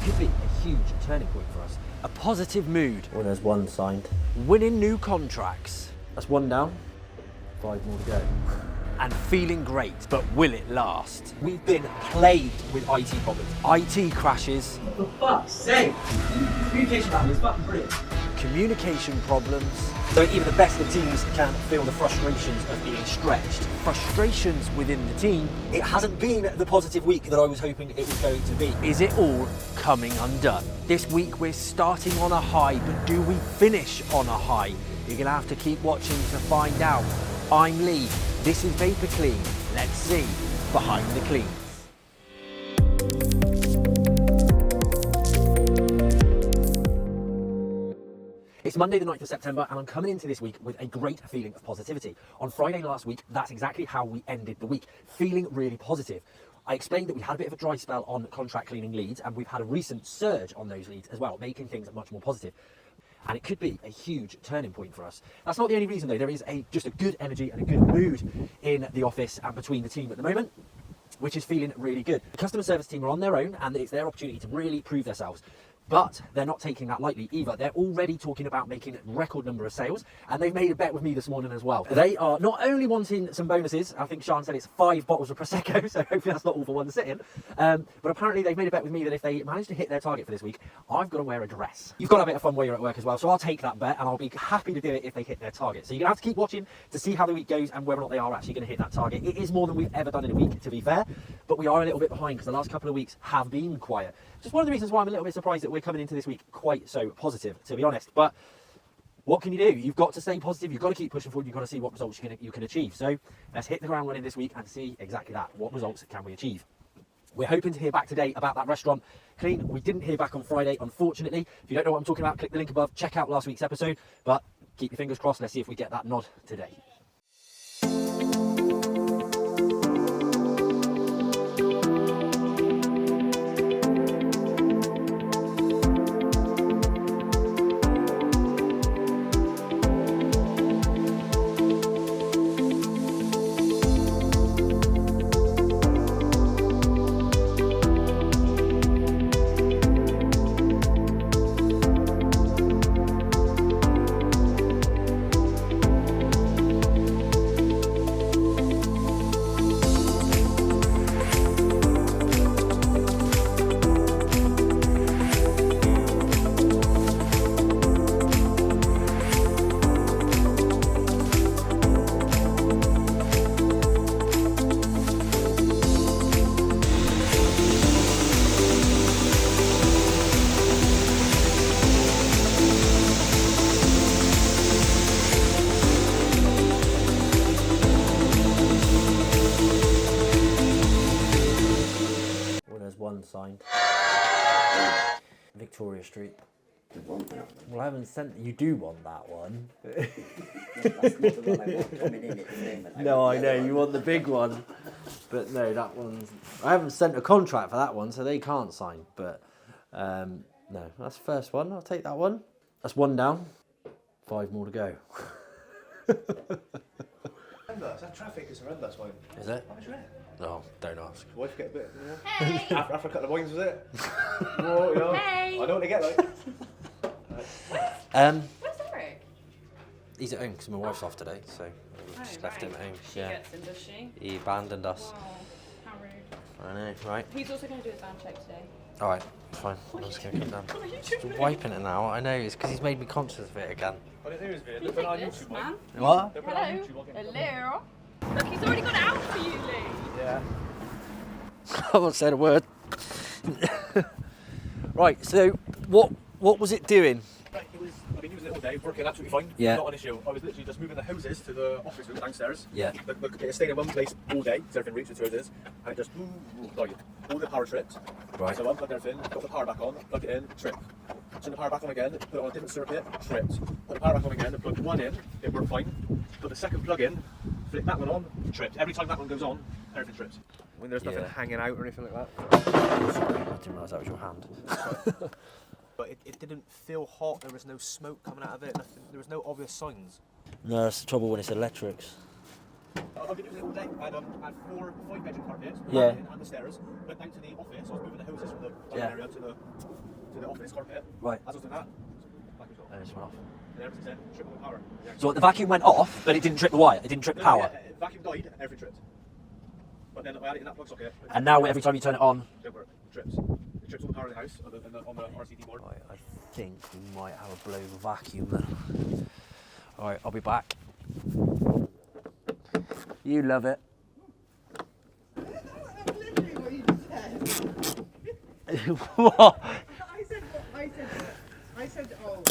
could be a huge turning point for us. A positive mood. Well, there's one signed. Winning new contracts. That's one down. 5 more to go. And feeling great, but will it last? We've been plagued with IT problems. IT crashes. For fuck's sake! Communication battle is fucking brilliant. Communication problems. So even the best of teams can feel the frustrations of being stretched. Frustrations within the team. It hasn't been the positive week that I was hoping it was going to be. Is it all coming undone? This week we're starting on a high, but do we finish on a high? You're gonna have to keep watching to find out. I'm Lee, this is Vapor Clean. Let's see behind the cleans. It's Monday the 9th of September and I'm coming into this week with a great feeling of positivity. On Friday last week, that's exactly how we ended the week, feeling really positive. I explained that we had a bit of a dry spell on contract cleaning leads and we've had a recent surge on those leads as well, making things much more positive. And it could be a huge turning point for us. That's not the only reason though, there is just a good energy and a good mood in the office and between the team at the moment, which is feeling really good. The customer service team are on their own and it's their opportunity to really prove themselves. But they're not taking that lightly either. They're already talking about making a record number of sales, and they've made a bet with me this morning as well. They are not only wanting some bonuses, I think Sean said it's 5 bottles of Prosecco, so hopefully that's not all for one sitting. But apparently they've made a bet with me that if they manage to hit their target for this week, I've got to wear a dress. You've got to have a bit of fun while you're at work as well, so I'll take that bet and I'll be happy to do it if they hit their target. So you're going to have to keep watching to see how the week goes and whether or not they are actually going to hit that target. It is more than we've ever done in a week, to be fair, but we are a little bit behind because the last couple of weeks have been quiet. Just one of the reasons why I'm a little bit surprised that we're coming into this week quite so positive, to be honest. But what can you do? You've got to stay positive. You've got to keep pushing forward. You've got to see what results you can achieve. So let's hit the ground running this week and see exactly that. What results can we achieve? We're hoping to hear back today about that restaurant clean. We didn't hear back on Friday, unfortunately. If you don't know what I'm talking about, click the link above. Check out last week's episode. But keep your fingers crossed. Let's see if we get that nod today. One signed. Victoria Street. Well, I haven't sent. You do want that one. That's not the one I want coming in at the moment. No, I know you want the big one, but no, that one's. I haven't sent a contract for that one, so they can't sign. But no, that's the first one. I'll take that one. That's one down. 5 more to go. That traffic is horrendous, mate. Is it? How much rent? No, don't ask. Wife get a bit, you know? Hey! After a couple of wines, was it? Whoa, you know? Hey! I know what they get, like. Where's Eric? He's at home because my wife's off today, so we just left him at home. She gets him, does she? He abandoned us. Wow, how rude. I know, right? He's also going to do his band check today. Alright, fine. I'm just going to keep down. Just wiping it now. I know, it's because he's made me conscious of it again. I didn't hear his video. Can you Look on take this, YouTube, man? mate. What? Look on Hello? YouTube, I'll get it. Hello? Look, he's already got it out for you, Lee. Yeah. I haven't said a word. Right, so what was it doing? Right, I've been using it all day, working absolutely fine. Yeah. Not an issue. I was literally just moving the hoses to the office room downstairs. Yeah. It stayed in one place all day, so everything reached its hoses, and it just died. All the power tripped. Right. So I unplugged everything, got the power back on, plugged it in, tripped. Turn the power back on again, put it on a different circuit, tripped. Put the power back on again, and plugged one in, it worked fine. Put the second plug in, flip that one on, tripped. Every time that one goes on, everything trips. When there's nothing hanging out or anything like that. Sorry, I didn't realise that was your hand. But it didn't feel hot, there was no smoke coming out of it, nothing, there was no obvious signs. No, that's the trouble when it's electrics. I've been doing it all day. I had 5-bedroom carpets, Yeah. and the stairs. Went down to the office. I was moving the hoses from the dining Yeah. area to the office carpet. Right. As I was doing that, vacuum's off. And it just went off. And everything's in, tripping with power. Yeah. So the vacuum went off, but it didn't trip the wire. It didn't trip the No, power. yeah, vacuum died, everything tripped. But then I had it in that plug socket. And now every time you turn it on, It worked. It trips. It trips all the power in the house on the RCD board. right, I think we might have a blow vacuum then. All right, I'll be back. You love it. Literally what you just said. What? I said, oh,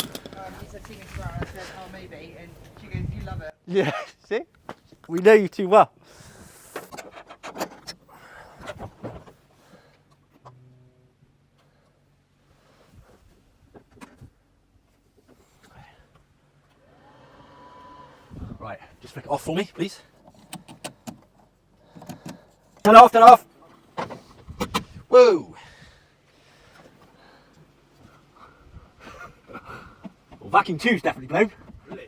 he said, see me tomorrow. I said, oh, maybe. And she goes, you love it. Yeah, see? We know you too well. Right, just flick it off for me, please. Turn it off, turn it off. Whoa. Well, vacuum 2's definitely blown. Really?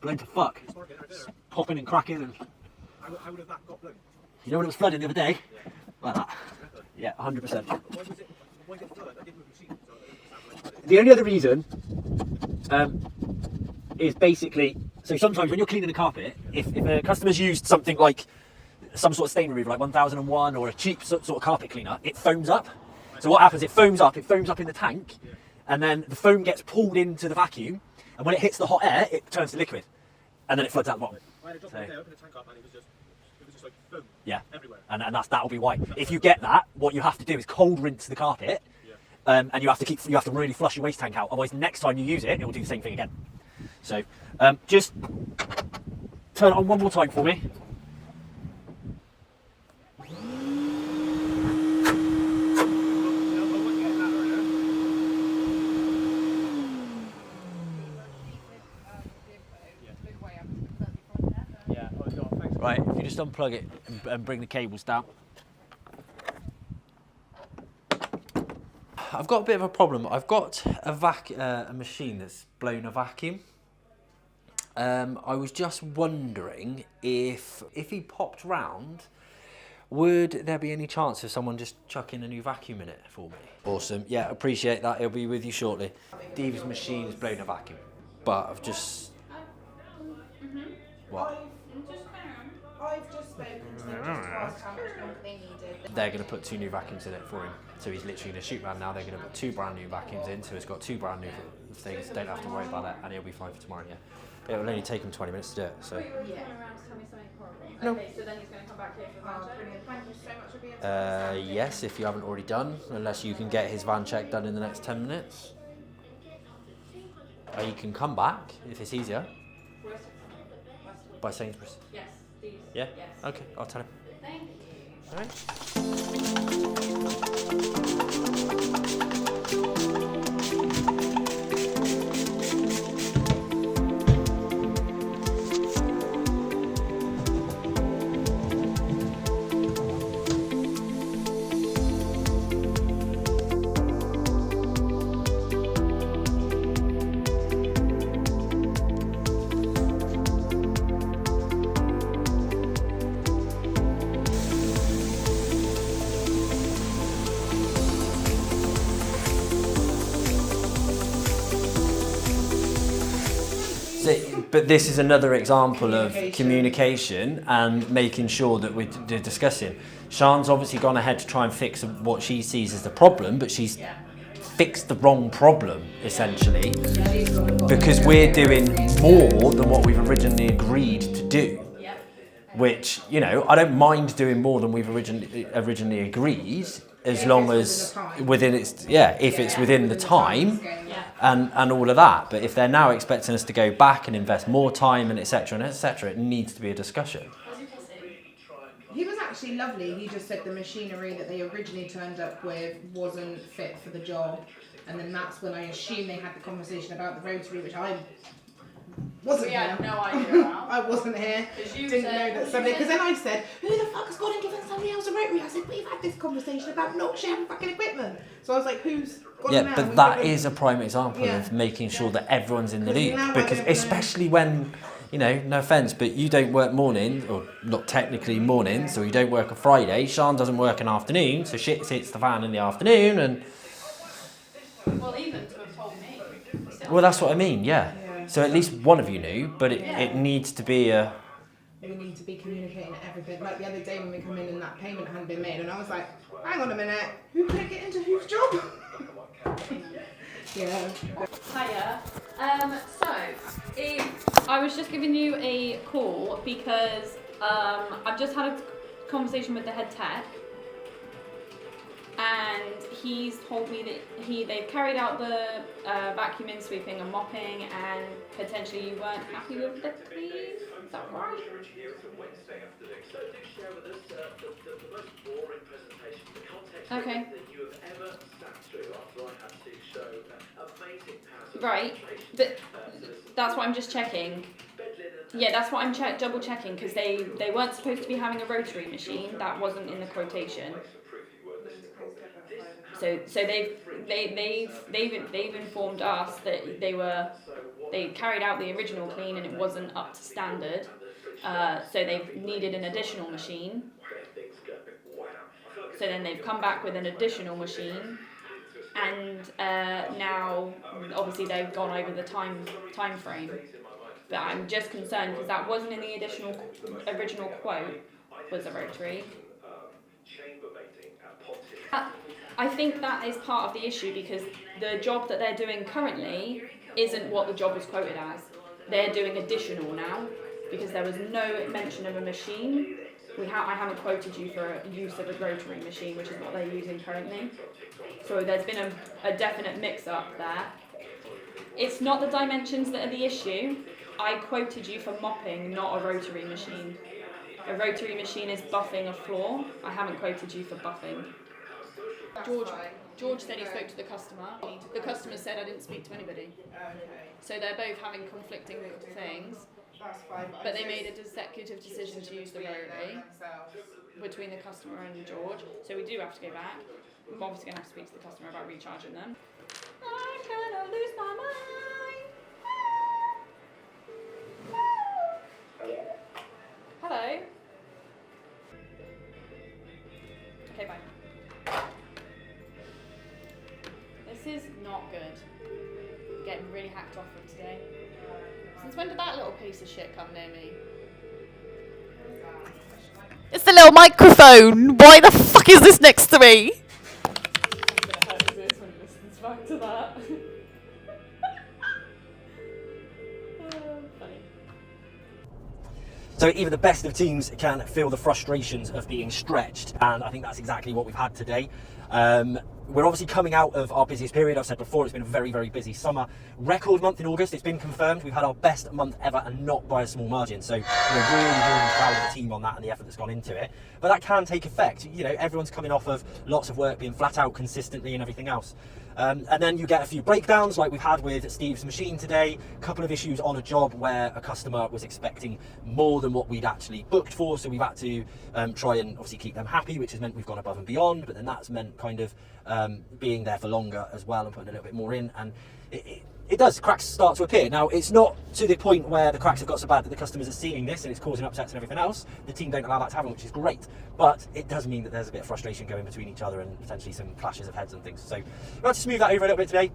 Blown to fuck. It's sparking right there. Popping and cracking and... How would have that got blown? You know when it was flooding the other day? Yeah. Like that. Yeah, 100%. Why was it? Why did it flood? I didn't move the sheet, so I don't understand. The only other reason is basically, so sometimes when you're cleaning a carpet, if a customer's used something like some sort of stain remover, like 1001 or a cheap sort of carpet cleaner, it foams up. So what happens, it foams up in the tank, and then the foam gets pulled into the vacuum, and when it hits the hot air, it turns to liquid, and then it floods out the bottom. I had a drop in there, opened the tank up, and it was just like boom. Yeah, Everywhere. and that'll be why. If you get that, what you have to do is cold rinse the carpet, and you have to really flush your waste tank out. Otherwise, next time you use it, it will do the same thing again. So, just turn it on one more time for me. Yeah. Oh, no, thanks. Right, if you just unplug it and bring the cables down. I've got a bit of a problem. I've got a machine that's blown a vacuum. I was just wondering if he popped round, would there be any chance of someone just chucking a new vacuum in it for me? Awesome. Yeah, appreciate that. It'll be with you shortly. Steve's machine has blown a vacuum, but I've just... What? I've just spoken to them just to ask how much longer they needed. They're going to put 2 new vacuums in it for him. So he's literally going to shoot round now. They're going to put 2 brand new vacuums in. So he's got 2 brand new things. Don't have to worry about that. And he'll be fine for tomorrow, yeah. But it'll only take him 20 minutes to do it. So. Wait, you're coming around to tell me something horrible. Okay, so then he's going to come back here for Oh, the brilliant. Thank you so much for being so Yes, if you haven't already done. Unless you can get his van check done in the next 10 minutes. Or you can come back if it's easier. Weston. By Sainsbury's. Yes, these. Yeah? Yes. Okay, I'll tell him. Thank you. All right. But this is another example of communication and making sure that we're discussing. Sian's obviously gone ahead to try and fix what she sees as the problem, but she's fixed the wrong problem, essentially, because we're doing more than what we've originally agreed to do. Which, you know, I don't mind doing more than we've originally agreed, as long as within its, if it's within the time. And all of that, but if they're now expecting us to go back and invest more time and etc., it needs to be a discussion. He was actually lovely. He just said the machinery that they originally turned up with wasn't fit for the job, and then that's when I assumed they had the conversation about the rotary, which I wasn't We had here. no idea about. I wasn't here. 'Cause you Didn't said- know that somebody. Because then I said, "Who the fuck has gone and given somebody else a rotary?" I said, "We've had this conversation about not sharing fucking equipment." So I was like, "Who's gone now?" But and that given- is a prime example Yeah. of making sure that everyone's in the Because loop, now I because don't know. especially when you know, no offence, but you don't work morning, or not technically morning, so you don't work a Friday. Sean doesn't work an afternoon, so shit hits the fan in the afternoon, and... Well, even to have told me. Well, that's what I mean, yeah. Yeah. So at least one of you knew, but it needs to be a... We need to be communicating everything. Like the other day when we come in and that payment hadn't been made, and I was like, hang on a minute, who put it into whose job? Yeah. Hiya. I was just giving you a call because I've just had a conversation with the head tech, and he's told me that they've carried out the vacuuming, sweeping and mopping, and potentially you weren't happy with the clean. Is that right? Okay. Right, but that's what I'm just checking. Yeah, that's what I'm double checking, because they weren't supposed to be having a rotary machine. That wasn't in the quotation. So they've informed us that they carried out the original clean and it wasn't up to standard. So they've needed an additional machine. So then they've come back with an additional machine, and now obviously they've gone over the time frame. But I'm just concerned because that wasn't in the original quote, was a rotary. I think that is part of the issue, because the job that they're doing currently isn't what the job was quoted as. They're doing additional now, because there was no mention of a machine. I haven't quoted you for use of a rotary machine, which is what they're using currently. So there's been a definite mix-up there. It's not the dimensions that are the issue. I quoted you for mopping, not a rotary machine. A rotary machine is buffing a floor. I haven't quoted you for buffing. George said he spoke to the customer. The customer said I didn't speak to anybody. Okay. So they're both having conflicting things. That's fine. But they made a executive decision to use the rotary between the customer and George. So we do have to go back. We're obviously going to have to speak to the customer about recharging them. I'm gonna lose my mind. Hello. Okay, bye. This is not good. Getting really hacked off of today. Since when did that little piece of shit come near me? It's the little microphone. Why the fuck is this next to me? I'm gonna hurt his ears when he listens back to that. Funny. So even the best of teams can feel the frustrations of being stretched, and I think that's exactly what we've had today. We're obviously coming out of our busiest period. I've said before, it's been a very, very busy summer. Record month in August, it's been confirmed. We've had our best month ever, and not by a small margin. So we're really, really proud of the team on that and the effort that's gone into it. But that can take effect. You know, everyone's coming off of lots of work being flat out consistently and everything else. And then you get a few breakdowns like we've had with Steve's machine today, a couple of issues on a job where a customer was expecting more than what we'd actually booked for, so we've had to try and obviously keep them happy, which has meant we've gone above and beyond, but then that's meant kind of being there for longer as well and putting a little bit more in, and it does, cracks start to appear. Now, it's not to the point where the cracks have got so bad that the customers are seeing this and it's causing upsets and everything else. The team don't allow that to happen, which is great, but it does mean that there's a bit of frustration going between each other and potentially some clashes of heads and things. So we'll have to smooth that over a little bit today,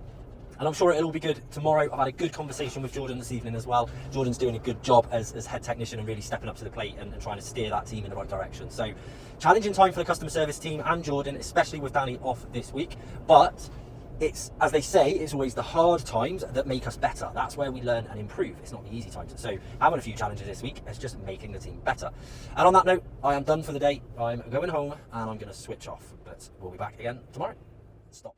and I'm sure it'll all be good tomorrow. I've had a good conversation with Jordan this evening as well. Jordan's doing a good job as head technician and really stepping up to the plate and trying to steer that team in the right direction. So challenging time for the customer service team and Jordan, especially with Danny off this week, but it's, as they say, it's always the hard times that make us better. That's where we learn and improve. It's not the easy times. So having a few challenges this week is just making the team better. And on that note, I am done for the day. I'm going home and I'm going to switch off, but we'll be back again tomorrow. Stop.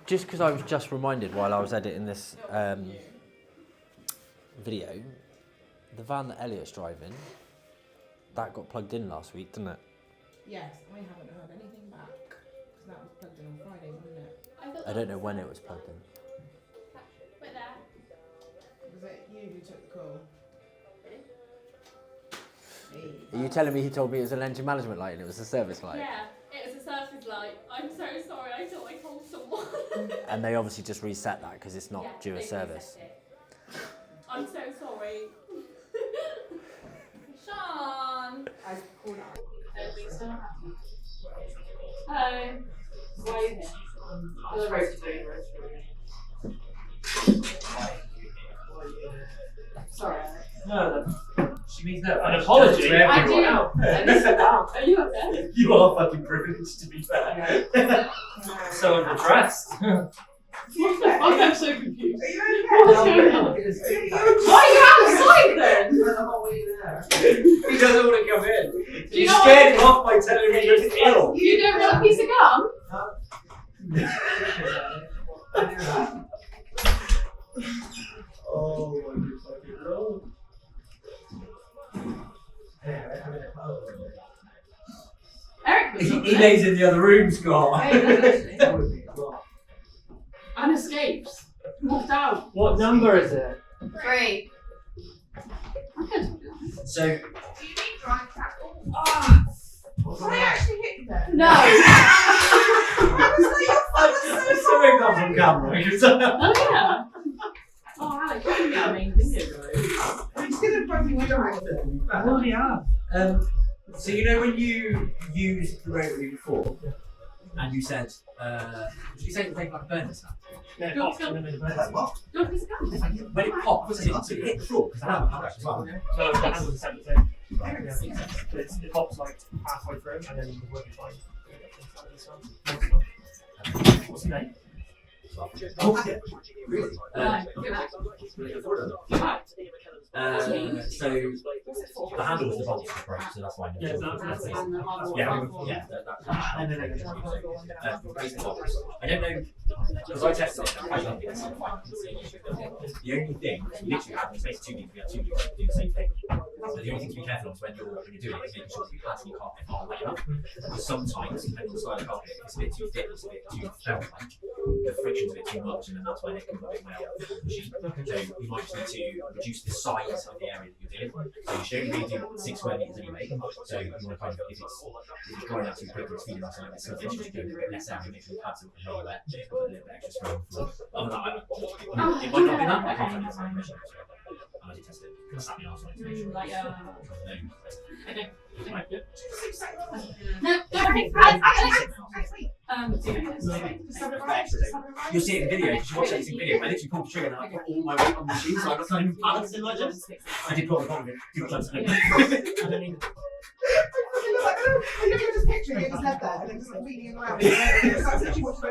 Just because I was just reminded while I was editing this video, the van that Elliot's driving, that got plugged in last week, didn't it? Yes, I haven't heard anything back, because that was plugged in on Friday, wasn't it? I don't know when it was plugged in. Wait there. Was it you who took the call? Are you telling me he told me it was an engine management light and it was a service light? Yeah, it was a surface light. I'm so sorry, I thought I told someone. And they obviously just reset that because it's not Yeah, due a they service. reset it. I'm so sorry. Sean! I called out. Hello. Why are you here? For the roasting. Sorry. No, she means no. An apology? I do. I need to sit down. Are you okay? You are fucking privileged, to be fair. So underdressed. I'm so confused. Are you okay? What's going on? Why are you outside then? He doesn't want to come in. Do you He's know scared him off by telling me he's ill. You don't want a piece of gum? Oh my fucking god. Eric was He lays in the other room, Scott. and escapes. Walked out. What number is it? 3. So, Do you need dry tackle? Did I actually hit you there? No. I was like, your phone was so something comes on camera. Oh yeah. Oh Alex, you're the main video guys. It's gonna probably win I already have. So you know when you used the rotary before, and you said, did you say it would take like a burner snap? No, it pops and then it burns. What? Do you want a piece of gum? When it popped, it hit the floor, because I have a as well. No, the handle's the same thing. It pops like halfway through and then the work is fine. What's the name? Oh, yeah. Really? So the handle was the bolt to break, so that's why. Yeah, that's it. And then I don't know, because I tested it. I love it. The only thing, literally, in space 2 weeks, we had 2 weeks to do the same thing. So the only thing to be careful of is when you're doing it, is making sure that you pattern your carpet far away enough. Because sometimes, depending on the style of carpet, if it's a bit too thick, it's a bit too felt-like, the friction's a bit too much, and then that's when it can go a bit well with the machine. So you might just need to reduce the size of the area that you're dealing with. So you should only do 6 square metres anyway. So you want to kind of, if it's drying out too quick or it's feeding off something, it's going to just go a bit less out and make sure the pads are really wet, just put a little bit extra spray on the floor. Other than that, it might not be that, I can't tell you it's not a machine. I might test it. Because that's the arse on it. Like, okay. Right, yeah. No, don't You'll see it in the video, because you watch it in the video. I literally pulled the trigger and I put all my weight on the machine, so I got something balanced in my chest. I did put on the bottom of it. You got something. I don't need I know you're just picturing it, just left there, and then just like leaning around. I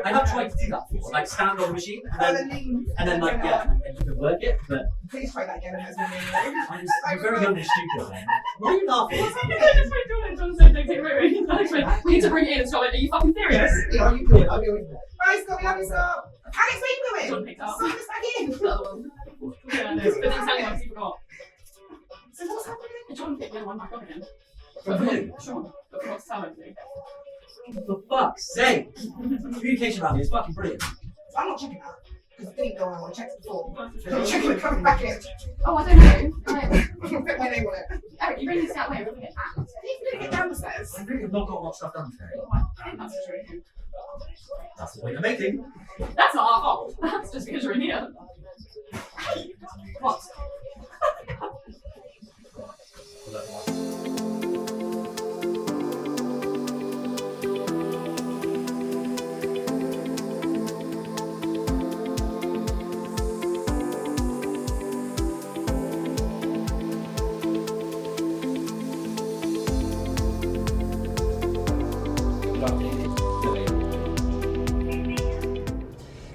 have tried to do that before, like stand on the machine and then like and you can work it, but Please try that again. It has been I'm very young and stupid then. Why are you laughing? We need to bring it in and Scott, are you fucking serious? Yeah, you do it. I'll be with you. Right, Scott, we love you, Scott. Alex, what are you John doing? picked up. Sign this back in. The other one. Yeah, no, but then tell you once you forgot. So what's happening? John picked the other one back up again. For who? Sean, but forgot to tell him. For fuck's sake! Communication around here is fucking brilliant. I'm not checking that. Because it didn't go on. I checked it before. I'm checking it coming back in. Oh, I don't know. I can fit my name on it. Eric, you really need to get away. We're going to get out. You didn't get down the stairs. I really have not got a lot of stuff done today. I think that's true. That's the point I'm making. That's not our fault. That's just because you're in here. What?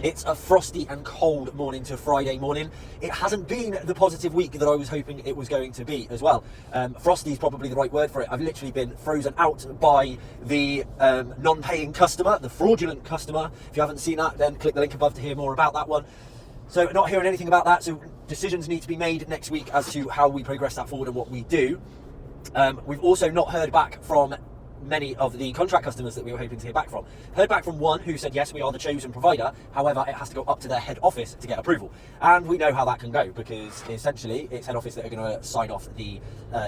It's a frosty and cold morning to Friday morning. It hasn't been the positive week that I was hoping it was going to be as well. Frosty is probably the right word for it. I've literally been frozen out by the non-paying customer, the fraudulent customer. If you haven't seen that, then click the link above to hear more about that one. So not hearing anything about that, so decisions need to be made next week as to how we progress that forward and what we do. We've also not heard back from many of the contract customers that we were hoping to hear back from. Heard back from one who said, yes, we are the chosen provider. However, it has to go up to their head office to get approval. And we know how that can go, because essentially it's head office that are going to sign off the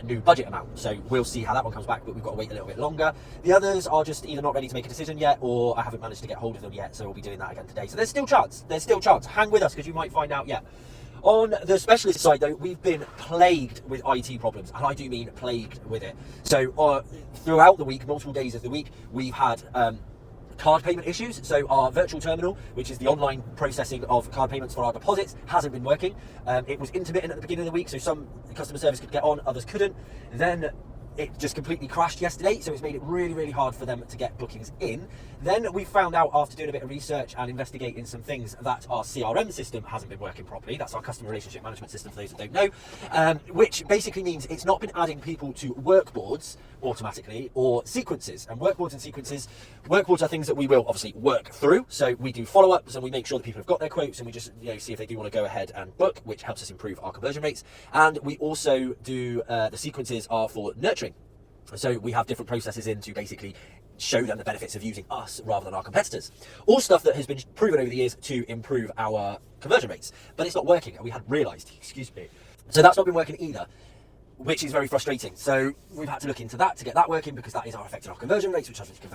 new budget amount. So we'll see how that one comes back, but we've got to wait a little bit longer. The others are just either not ready to make a decision yet, or I haven't managed to get hold of them yet, so we'll be doing that again today. So there's still chance. Hang with us, because you might find out yet. On the specialist side, though, we've been plagued with IT problems, and I do mean plagued with it. So throughout the week, multiple days of the week, we've had card payment issues. So our virtual terminal, which is the online processing of card payments for our deposits, hasn't been working. It was intermittent at the beginning of the week, so some customer service could get on, others couldn't. Then it just completely crashed yesterday, so it's made it really, really hard for them to get bookings in. Then we found out, after doing a bit of research and investigating some things, that our CRM system hasn't been working properly. That's our customer relationship management system, for those that don't know, which basically means it's not been adding people to workboards automatically or sequences. And workboards are things that we will obviously work through. So we do follow-ups and we make sure that people have got their quotes, and we just see if they do want to go ahead and book, which helps us improve our conversion rates. And we also do the sequences are for nurturing. So we have different processes in to basically show them the benefits of using us rather than our competitors. All stuff that has been proven over the years to improve our conversion rates, but it's not working, and we hadn't realised, excuse me. So that's not been working either, which is very frustrating. So we've had to look into that to get that working, because that is affecting our conversion rates, which obviously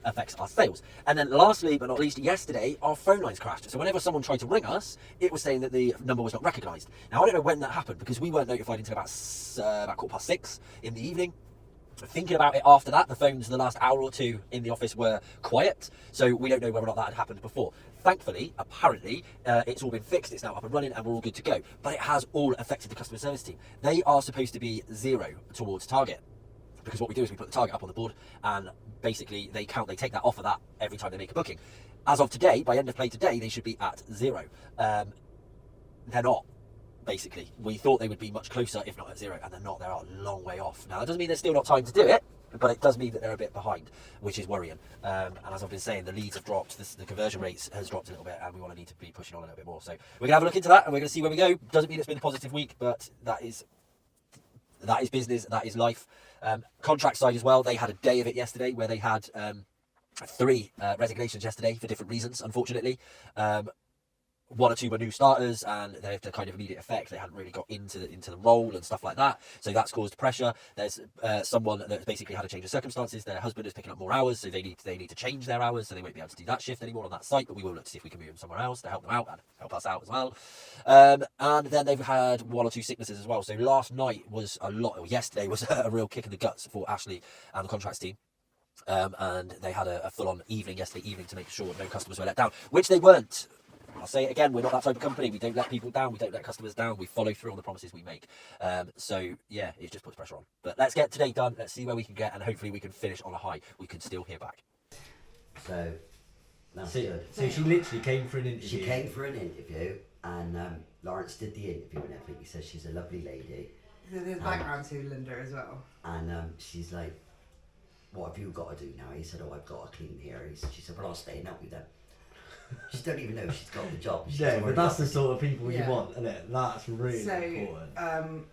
affects our sales. And then lastly, but not least, yesterday, our phone lines crashed. So whenever someone tried to ring us, it was saying that the number was not recognised. Now, I don't know when that happened, because we weren't notified until about 6:15 in the evening. Thinking about it after that, the phones the last hour or two in the office were quiet, so we don't know whether or not that had happened before. Thankfully, apparently, it's all been fixed, it's now up and running, and we're all good to go. But it has all affected the customer service team. They are supposed to be 0 towards target, because what we do is we put the target up on the board, and basically they take that off of that every time they make a booking. As of today, by end of play today, they should be at 0. They're not. Basically, we thought they would be much closer, if not at 0, and they're not. They're a long way off. Now, that doesn't mean there's still not time to do it, but it does mean that they're a bit behind, which is worrying. And as I've been saying, the leads have dropped, the conversion rates has dropped a little bit, and we want to need to be pushing on a little bit more. So we're gonna have a look into that, and we're gonna see where we go. Doesn't mean it's been a positive week, but that is business, that is life. Contract side as well, they had a day of it yesterday where they had 3 resignations yesterday for different reasons, unfortunately. 1 or 2 were new starters, and they have the kind of immediate effect. They hadn't really got into the role and stuff like that, so that's caused pressure. There's someone that's basically had a change of circumstances. Their husband is picking up more hours, so they need to change their hours, so they won't be able to do that shift anymore on that site. But we will look to see if we can move them somewhere else to help them out and help us out as well. And then they've had 1 or 2 sicknesses as well. So last night was yesterday was a real kick in the guts for Ashley and the contracts team. And they had a full-on evening yesterday evening to make sure no customers were let down, which they weren't. I'll say it again, we're not that type of company. We don't let people down, we don't let customers down, we follow through on the promises we make. So yeah, it just puts pressure on. But let's get today done, let's see where we can get, and hopefully we can finish on a high. We can still hear back. So, that's good. So she literally came for an interview. She came for an interview, and Lawrence did the interview and everything. He says she's a lovely lady. There's background to Linda as well. And she's like, what have you got to do now? He said, oh, I've got to clean here. She said, well, I'll stay and help you then. She don't even know she's got the job. Yeah, but that's the sort of people you want, isn't it? That's really important.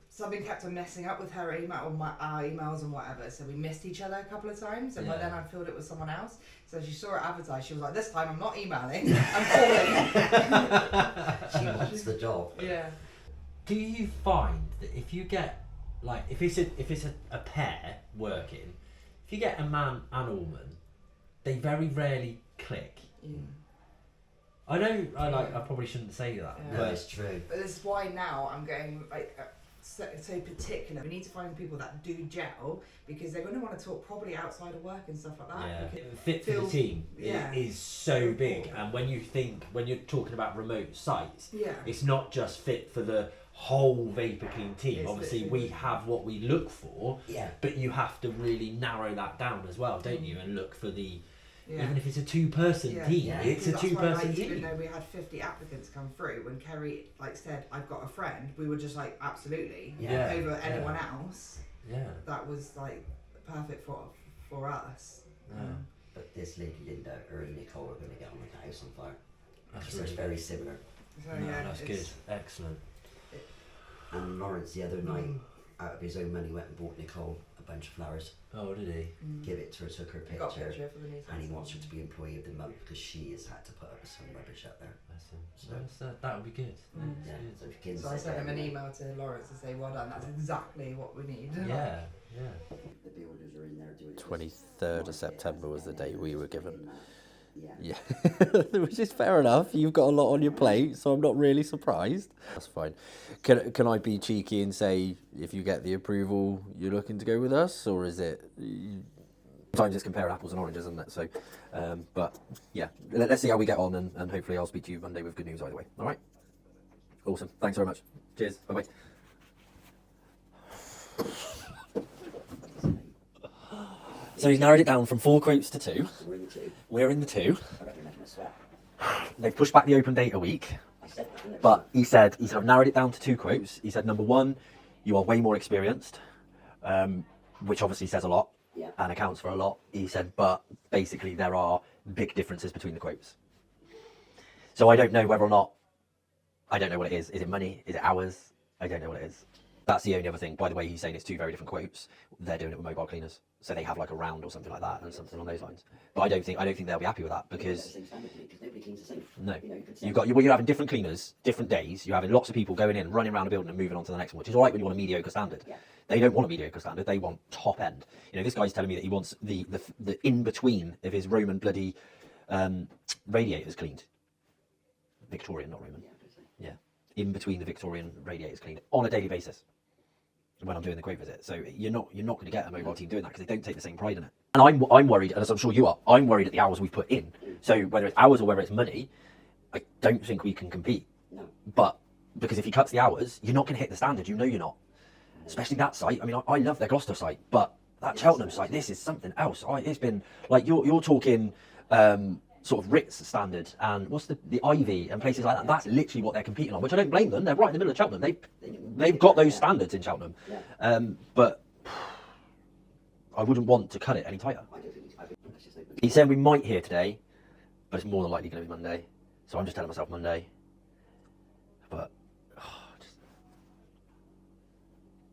Something kept on messing up with her email, or our emails and whatever, so we missed each other a couple of times, and by then I filled it with someone else. So she saw it advertised, she was like, this time I'm not emailing, I'm calling. She wants the job. Yeah. Do you find that if you get, like, if it's a pair working, if you get a man and a woman, they very rarely click. Yeah. I know. I probably shouldn't say that. Yeah. No, it's true. But this is why now I'm going so particular. We need to find people that do gel, because they're going to want to talk probably outside of work and stuff like that. Yeah. Fit for the team is so big, and when you're talking about remote sites, it's not just fit for the whole Vapor Clean team. It's obviously we have what we look for, but you have to really narrow that down as well, don't you, and look for the even if it's a 2-person team, it's a 2-person team. Even though we had 50 applicants come through, when Kerry said I've got a friend, we were just like absolutely over anyone else. That was like perfect for us. But this lady Linda or Nicole are going to get on with the house on fire. That's It's very similar. So, that's good. Excellent. And Lawrence the other night, out of his own money, went and bought Nicole a bunch of flowers. Oh, did he? Give it to her, took her Got a picture, picture for the news. and he wants her to be employee of the month because she has had to put up with some rubbish out there. That would be good. So if you can So I sent him an there, email to Lawrence to say, well done, that's exactly what we need. the builders are in there doing 23rd of September was the date we were given. Yeah. Which is fair enough. You've got a lot on your plate, so I'm not really surprised. That's fine. Can I be cheeky and say, if you get the approval, you're looking to go with us, or is it? Sometimes it's comparing apples and oranges, isn't it? So, but yeah, let's see how we get on, and hopefully I'll speak to you Monday with good news either way. All right. Awesome. Thanks very much. Cheers. Bye bye. So he's narrowed it down from 4 quotes to 2. We're in the 2. We're in the 2. I reckon that's my sweat. They've pushed back the open date a week, I said that, didn't I? but he said I've narrowed it down to 2 quotes. He said, number 1, you are way more experienced, which obviously says a lot Yeah. and accounts for a lot. He said, but basically there are big differences between the quotes. So I don't know whether or not, I don't know what it is. Is it money? Is it hours? I don't know what it is. That's the only other thing. By the way, he's saying it's 2 very different quotes. They're doing it with mobile cleaners, so they have like a round or something like that, and something on those lines. But I don't think they'll be happy with that because Same standard, because nobody cleans the same. no, You know, you could say- you're having different cleaners, different days. You're having lots of people going in, running around a building, and moving on to the next one, which is all right when you want a mediocre standard. Yeah. They don't want a mediocre standard. They want top end. You know, this guy's telling me that he wants the in between of his Roman bloody radiators cleaned. Victorian, not Roman. Yeah, I could say. Yeah, in between the Victorian radiators cleaned on a daily basis when I'm doing the quote visit. So you're not going to get a mobile team doing that because they don't take the same pride in it. And I'm worried, and as I'm sure you are, I'm worried at the hours we've put in. So whether it's hours or whether it's money, I don't think we can compete. No. But because if he cuts the hours, you're not going to hit the standard. You know you're not. Especially that site. I mean, I love their Gloucester site, but that Cheltenham site, this is something else. It's been like you're talking sort of Ritz standard and what's the Ivy and places like that. That's literally what they're competing on, which I don't blame them. They're right in the middle of Cheltenham. They've got those standards in Cheltenham. Yeah. But I wouldn't want to cut it any tighter. I don't think it's just open. He said we might hear today, but it's more than likely going to be Monday. So I'm just telling myself Monday. But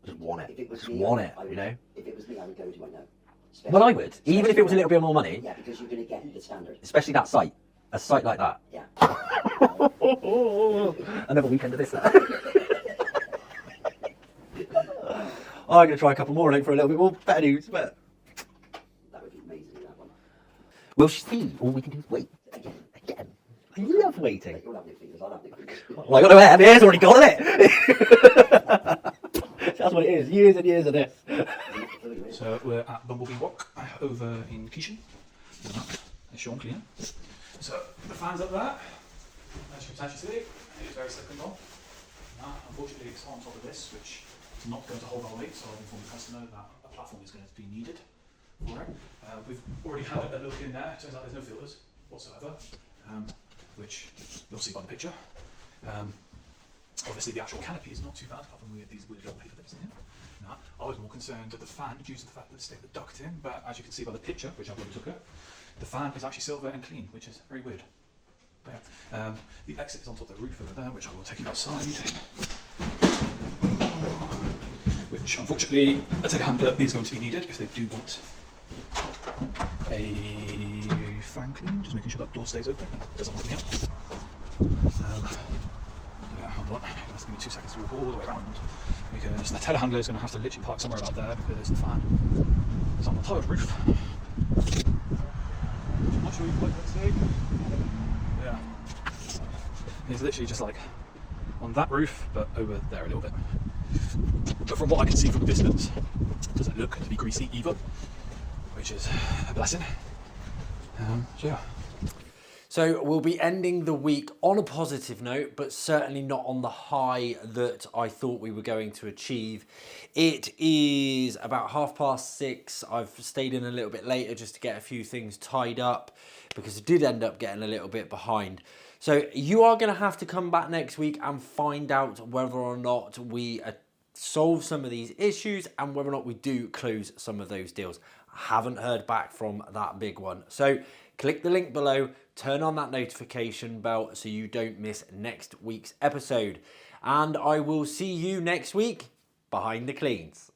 just want it. If it was Just me, want I it, would- you know? If it was me, I would go to it now. Well, I would. Even if it was a little bit more money, Yeah, because you're going to get the standard. especially that site. A site like that. Yeah. Another weekend of this. I'm going to try a couple more and hope for a little bit more better news, but That would be amazing, that one. we'll see. All we can do is wait. Again. I love waiting. You'll have new fingers, I'll have new fingers. Well, I got no hair. My hair's already gone, isn't it? That's what it is. Years and years of this. So we're at Bumblebee Walk over in Cheltenham. There's Sean cleaner. So the fan's up there. As you can potentially see, it is very slick and roll. Now, unfortunately, it's on top of this, which is not going to hold our weight, so I've informed the customer that a platform is going to be needed for it. We've already had a look in there. It turns out there's no filters whatsoever, which you'll see by the picture. Obviously, the actual canopy is not too bad, apart from these weird little paper bits in here. Now, I was more concerned at the fan due to the fact that it's stick the duct in, but as you can see by the picture, which I've already took it, the fan is actually silver and clean, which is very weird. But yeah, the exit is on top of the roof over there, which I will take you outside. Which, unfortunately, a telehandler is going to be needed if they do want a fan clean, just making sure that door stays open. It doesn't let me out. Yeah, hold on. Just give me 2 seconds to walk all the way around because the telehandler is going to have to literally park somewhere about there because the fan is on the tiled roof. I'm not sure you quite see. Yeah. It's literally just like on that roof, but over there a little bit. But from what I can see from a distance, it doesn't look to be greasy either, which is a blessing. So yeah. So we'll be ending the week on a positive note, but certainly not on the high that I thought we were going to achieve. It is about 6:30. I've stayed in a little bit later just to get a few things tied up because I did end up getting a little bit behind. So you are going to have to come back next week and find out whether or not we solve some of these issues and whether or not we do close some of those deals. I haven't heard back from that big one. So click the link below, turn on that notification bell so you don't miss next week's episode. And I will see you next week behind the cleans.